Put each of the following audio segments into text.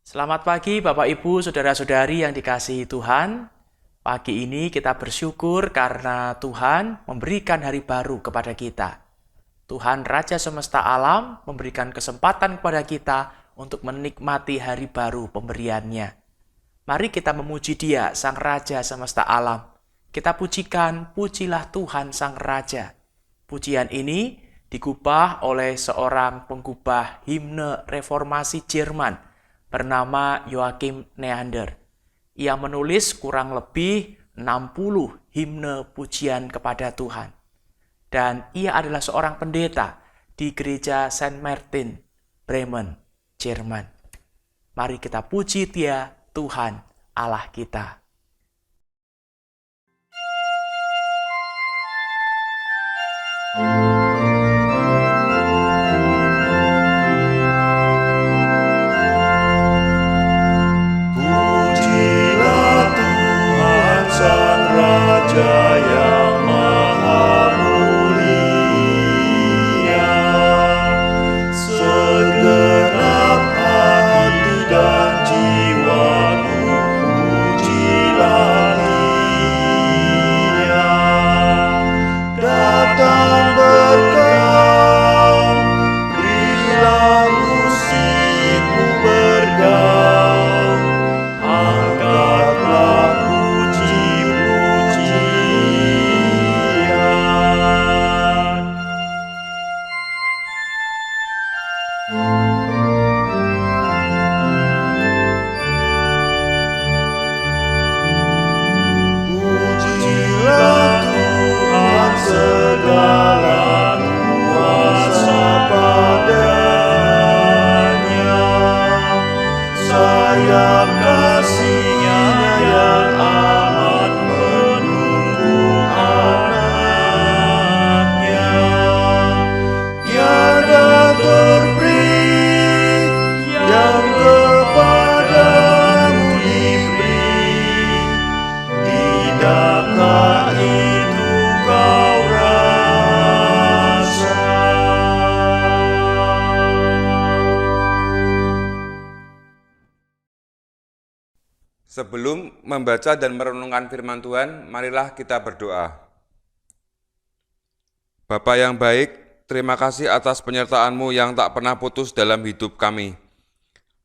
Selamat pagi Bapak Ibu, Saudara-saudari yang dikasihi Tuhan. Pagi ini kita bersyukur karena Tuhan memberikan hari baru kepada kita. Tuhan Raja Semesta Alam memberikan kesempatan kepada kita untuk menikmati hari baru pemberiannya. Mari kita memuji Dia, Sang Raja Semesta Alam. Kita pujikan, pujilah Tuhan Sang Raja. Pujian ini digubah oleh seorang penggubah himne reformasi Jerman bernama Joachim Neander. Ia menulis kurang lebih 60 himne pujian kepada Tuhan. Dan ia adalah seorang pendeta di gereja Saint Martin, Bremen, Jerman. Mari kita puji Dia, Tuhan Allah kita. Yang Maha Mulia, segenap hati dan jiwaku pujilah Dia. Datang bergaul, berilah musikmu bergaul, angkatlah segala kuasa padanya, sayap kasih-Nya yang amat menunggu anaknya. Tiada terberi yang kepadamu diberi, tidakkah itu kau rasa? Sebelum membaca dan merenungkan firman Tuhan, marilah kita berdoa. Bapa yang baik, terima kasih atas penyertaan-Mu yang tak pernah putus dalam hidup kami.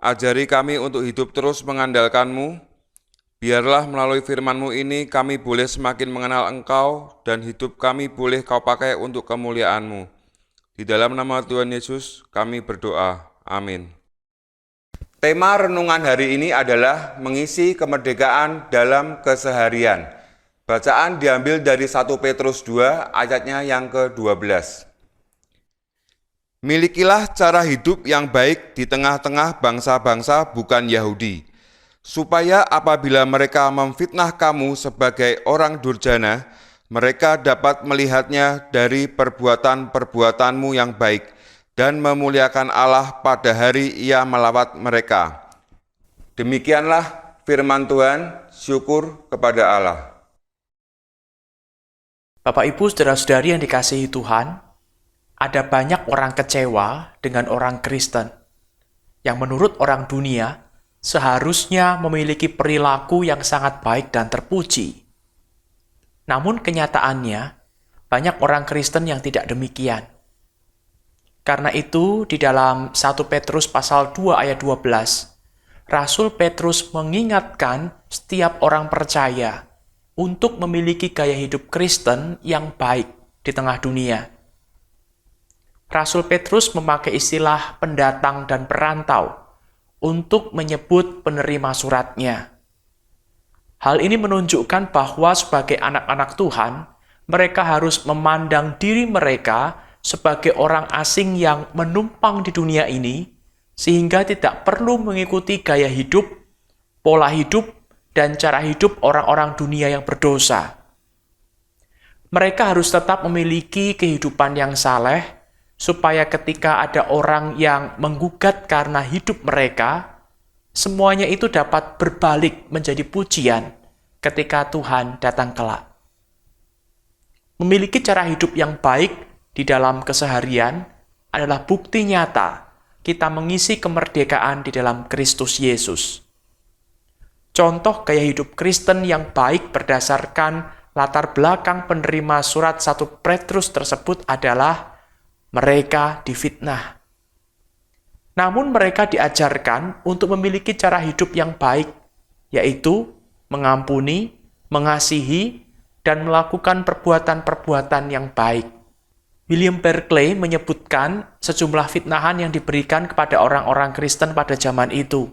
Ajari kami untuk hidup terus mengandalkan-Mu. Biarlah melalui firman-Mu ini kami boleh semakin mengenal Engkau dan hidup kami boleh Kau pakai untuk kemuliaan-Mu. Di dalam nama Tuhan Yesus kami berdoa. Amin. Tema renungan hari ini adalah mengisi kemerdekaan dalam keseharian. Bacaan diambil dari 1 Petrus 2 ayatnya yang ke-12. Milikilah cara hidup yang baik di tengah-tengah bangsa-bangsa bukan Yahudi, supaya apabila mereka memfitnah kamu sebagai orang durjana, mereka dapat melihatnya dari perbuatan-perbuatanmu yang baik dan memuliakan Allah pada hari Ia melawat mereka. Demikianlah firman Tuhan, syukur kepada Allah. Bapak Ibu, Saudara-saudari yang dikasihi Tuhan, ada banyak orang kecewa dengan orang Kristen yang menurut orang dunia seharusnya memiliki perilaku yang sangat baik dan terpuji. Namun kenyataannya, banyak orang Kristen yang tidak demikian. Karena itu, di dalam 1 Petrus pasal 2 ayat 12, Rasul Petrus mengingatkan setiap orang percaya untuk memiliki gaya hidup Kristen yang baik di tengah dunia. Rasul Petrus memakai istilah pendatang dan perantau untuk menyebut penerima suratnya. Hal ini menunjukkan bahwa sebagai anak-anak Tuhan, mereka harus memandang diri mereka sebagai orang asing yang menumpang di dunia ini, sehingga tidak perlu mengikuti gaya hidup, pola hidup, dan cara hidup orang-orang dunia yang berdosa. Mereka harus tetap memiliki kehidupan yang saleh, supaya ketika ada orang yang menggugat karena hidup mereka, semuanya itu dapat berbalik menjadi pujian ketika Tuhan datang kelak. Memiliki cara hidup yang baik di dalam keseharian adalah bukti nyata kita mengisi kemerdekaan di dalam Kristus Yesus. Contoh gaya hidup Kristen yang baik berdasarkan latar belakang penerima surat 1 Petrus tersebut adalah mereka difitnah. Namun mereka diajarkan untuk memiliki cara hidup yang baik, yaitu mengampuni, mengasihi, dan melakukan perbuatan-perbuatan yang baik. William Barclay menyebutkan sejumlah fitnahan yang diberikan kepada orang-orang Kristen pada zaman itu.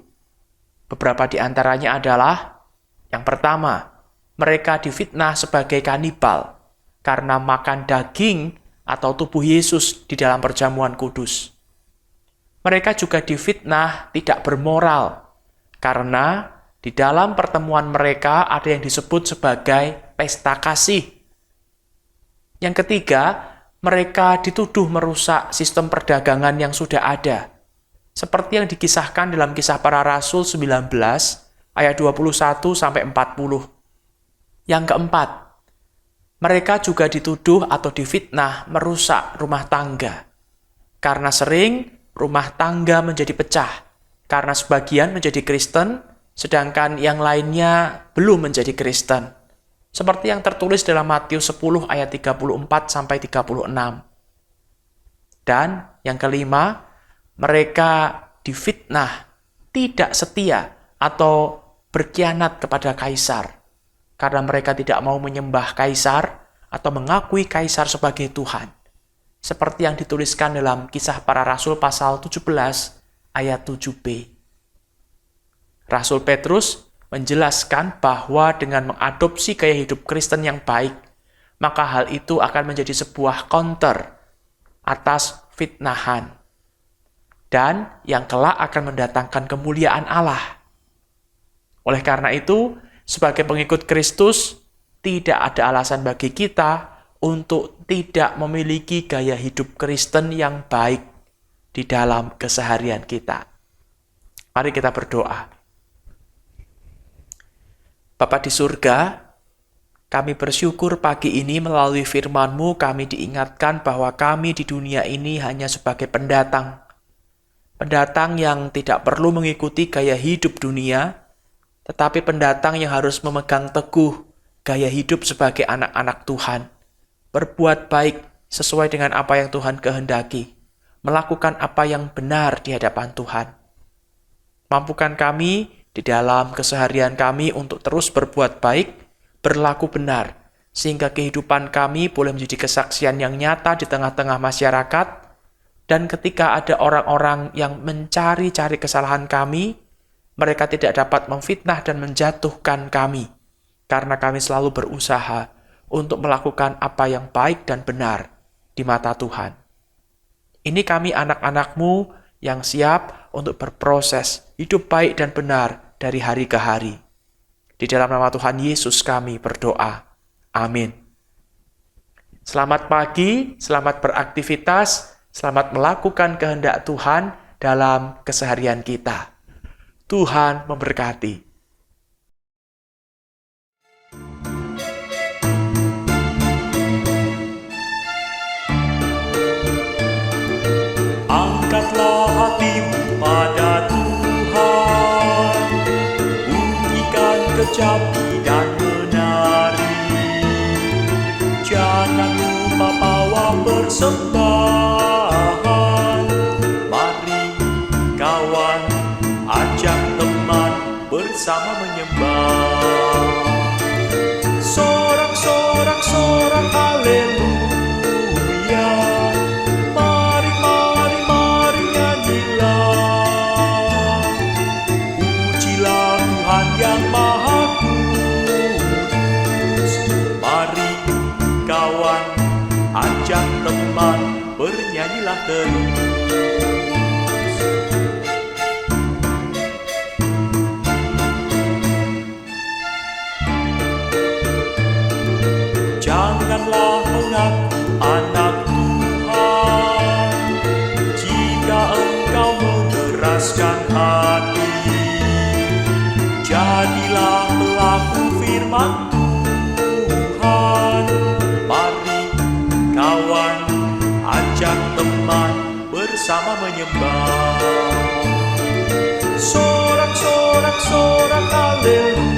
Beberapa di antaranya adalah, yang pertama, mereka difitnah sebagai kanibal karena makan daging atau tubuh Yesus di dalam perjamuan kudus. Mereka juga difitnah tidak bermoral karena di dalam pertemuan mereka ada yang disebut sebagai pesta kasih. Yang ketiga, mereka dituduh merusak sistem perdagangan yang sudah ada, seperti yang dikisahkan dalam Kisah Para Rasul 19 ayat 21-40. Yang keempat, mereka juga dituduh atau difitnah merusak rumah tangga, karena sering rumah tangga menjadi pecah, karena sebagian menjadi Kristen, sedangkan yang lainnya belum menjadi Kristen. Seperti yang tertulis dalam Matius 10 ayat 34-36. Dan yang kelima, mereka difitnah tidak setia atau berkhianat kepada kaisar, karena mereka tidak mau menyembah kaisar atau mengakui kaisar sebagai Tuhan. Seperti yang dituliskan dalam Kisah Para Rasul pasal 17 ayat 7b. Rasul Petrus menjelaskan bahwa dengan mengadopsi gaya hidup Kristen yang baik, maka hal itu akan menjadi sebuah counter atas fitnahan, dan yang kelak akan mendatangkan kemuliaan Allah. Oleh karena itu, sebagai pengikut Kristus, tidak ada alasan bagi kita untuk tidak memiliki gaya hidup Kristen yang baik di dalam keseharian kita. Mari kita berdoa. Bapa di surga, kami bersyukur pagi ini melalui firman-Mu kami diingatkan bahwa kami di dunia ini hanya sebagai pendatang. Pendatang yang tidak perlu mengikuti gaya hidup dunia, tetapi pendatang yang harus memegang teguh gaya hidup sebagai anak-anak Tuhan. Berbuat baik sesuai dengan apa yang Tuhan kehendaki, melakukan apa yang benar di hadapan Tuhan. Mampukan kami di dalam keseharian kami untuk terus berbuat baik, berlaku benar, sehingga kehidupan kami boleh menjadi kesaksian yang nyata di tengah-tengah masyarakat, dan ketika ada orang-orang yang mencari-cari kesalahan kami, mereka tidak dapat memfitnah dan menjatuhkan kami, karena kami selalu berusaha untuk melakukan apa yang baik dan benar di mata Tuhan. Ini kami anak-anak-Mu yang siap untuk berproses hidup baik dan benar dari hari ke hari. Di dalam nama Tuhan Yesus kami berdoa. Amin. Selamat pagi, selamat beraktivitas, selamat melakukan kehendak Tuhan dalam keseharian kita. Tuhan memberkati. Angkatlah hatimu pada Tuhan, bunyikan kecapi dan menari. Jangan lupa bawa persembahan. Mari kawan, ajak teman bersama menyembah. Sorak-sorak haleluya. Yang Maha Kudus, mari kawan, ajak teman, bernyanyilah terus. Janganlah mengaku anak Tuhan jika engkau mengeraskan hati. Jadilah pelaku firman Tuhan. Mari kawan, ajak teman bersama bersama menyembah. Sorak, sorak, sorak, haleluya.